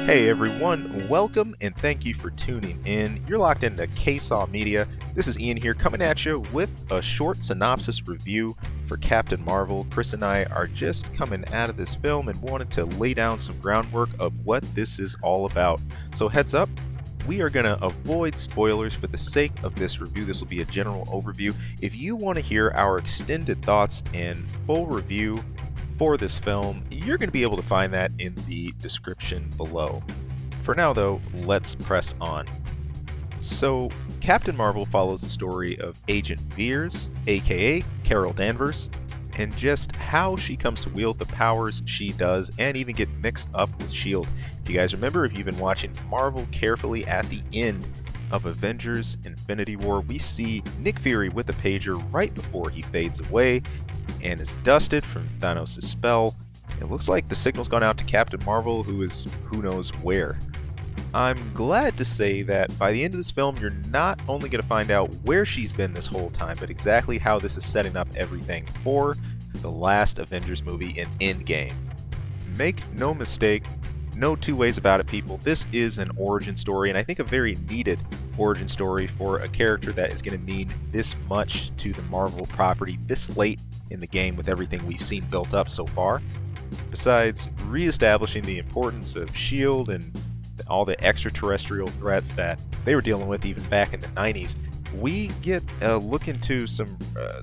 Hey everyone, welcome and thank you for tuning in. You're locked into K-Saw Media. This is Ian here coming at you with a short synopsis review for Captain Marvel. Chris and I are just coming out of this film and wanted to lay down some groundwork of what this is all about. So heads up, we are going to avoid spoilers for the sake of this review. This will be a general overview. If you want to hear our extended thoughts and full review for this film, you're going to be able to find that in the description below. For now though, let's press on. So, Captain Marvel follows the story of Agent Veers, aka Carol Danvers, and just how she comes to wield the powers she does and even get mixed up with S.H.I.E.L.D. If you guys remember, if you've been watching Marvel carefully, at the end of Avengers Infinity War, we see Nick Fury with a pager right before he fades away and is dusted from Thanos' spell. It looks like the signal's gone out to Captain Marvel, who is who knows where. I'm glad to say that by the end of this film, you're not only going to find out where she's been this whole time, but exactly how this is setting up everything for the last Avengers movie in Endgame. Make no mistake, no two ways about it, people. This is an origin story, and I think a very needed origin story for a character that is going to mean this much to the Marvel property this late in the game with everything we've seen built up so far. Besides re-establishing the importance of S.H.I.E.L.D. and all the extraterrestrial threats that they were dealing with even back in the 90s, we get a look into some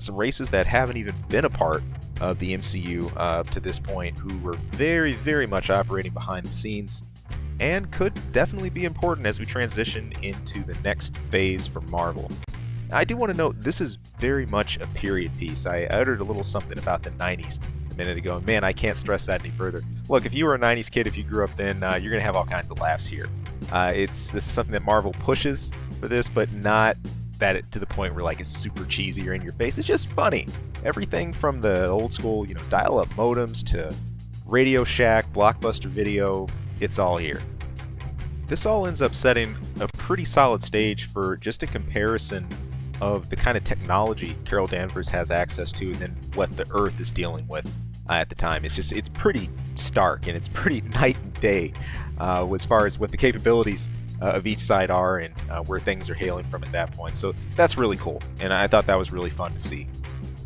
races that haven't even been a part of the MCU to this point, who were very, very much operating behind the scenes and could definitely be important as we transition into the next phase for Marvel. I do want to note, this is very much a period piece. I uttered a little something about the 90s a minute ago. Man, I can't stress that any further. Look, if you were a 90s kid, if you grew up then, you're going to have all kinds of laughs here. This is something that Marvel pushes for this, but not that to the point where like it's super cheesy or in your face. It's just funny. Everything from the old school, dial-up modems to Radio Shack, Blockbuster Video, it's all here. This all ends up setting a pretty solid stage for just a comparison of the kind of technology Carol Danvers has access to and then what the Earth is dealing with at the time. It's pretty stark, and it's pretty night and day as far as what the capabilities of each side are and where things are hailing from at that point. So that's really cool, and I thought that was really fun to see.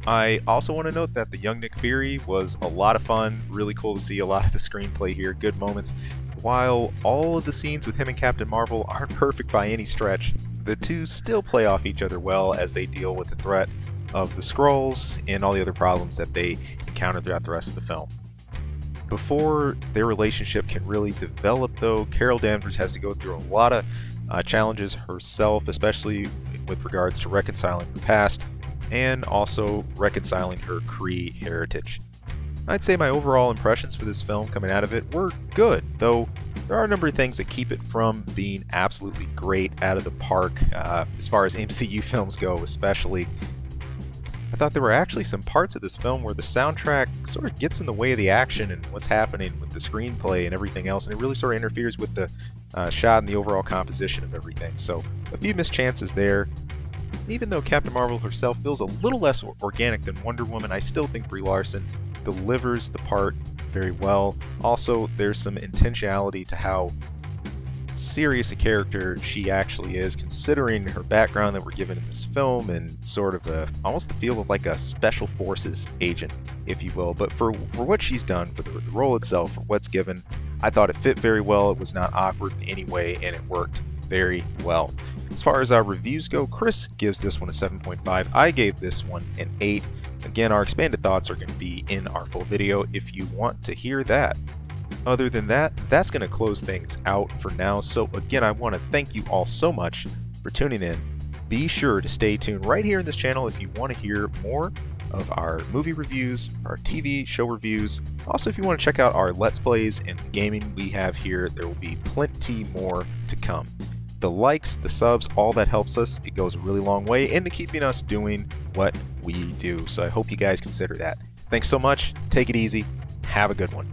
I also want to note that the young Nick Fury was a lot of fun, really cool to see a lot of the screenplay here, good moments. While all of the scenes with him and Captain Marvel aren't perfect by any stretch, the two still play off each other well as they deal with the threat of the Skrulls and all the other problems that they encounter throughout the rest of the film. Before their relationship can really develop though, Carol Danvers has to go through a lot of challenges herself, especially with regards to reconciling her past and also reconciling her Kree heritage. I'd say my overall impressions for this film coming out of it were good, though there are a number of things that keep it from being absolutely great out of the park, as far as MCU films go especially. I thought there were actually some parts of this film where the soundtrack sort of gets in the way of the action and what's happening with the screenplay and everything else, and it really sort of interferes with the shot and the overall composition of everything. So a few missed chances there. Even though Captain Marvel herself feels a little less organic than Wonder Woman, I still think Brie Larson delivers the part very well. Also, there's some intentionality to how serious a character she actually is, considering her background that we're given in this film and sort of almost the feel of like a special forces agent, if you will. But for what she's done, for the role itself, for what's given, I thought it fit very well. It was not awkward in any way, and it worked very well. As far as our reviews go, Chris gives this one a 7.5. I gave this one an 8. Again, our expanded thoughts are going to be in our full video if you want to hear that. Other than that, that's going to close things out for now. So again, I want to thank you all so much for tuning in. Be sure to stay tuned right here in this channel if you want to hear more of our movie reviews, our TV show reviews. Also, if you want to check out our Let's Plays and the gaming we have here, there will be plenty more to come. The likes, the subs, all that helps us. It goes a really long way into keeping us doing what we do. So I hope you guys consider that. Thanks so much. Take it easy. Have a good one.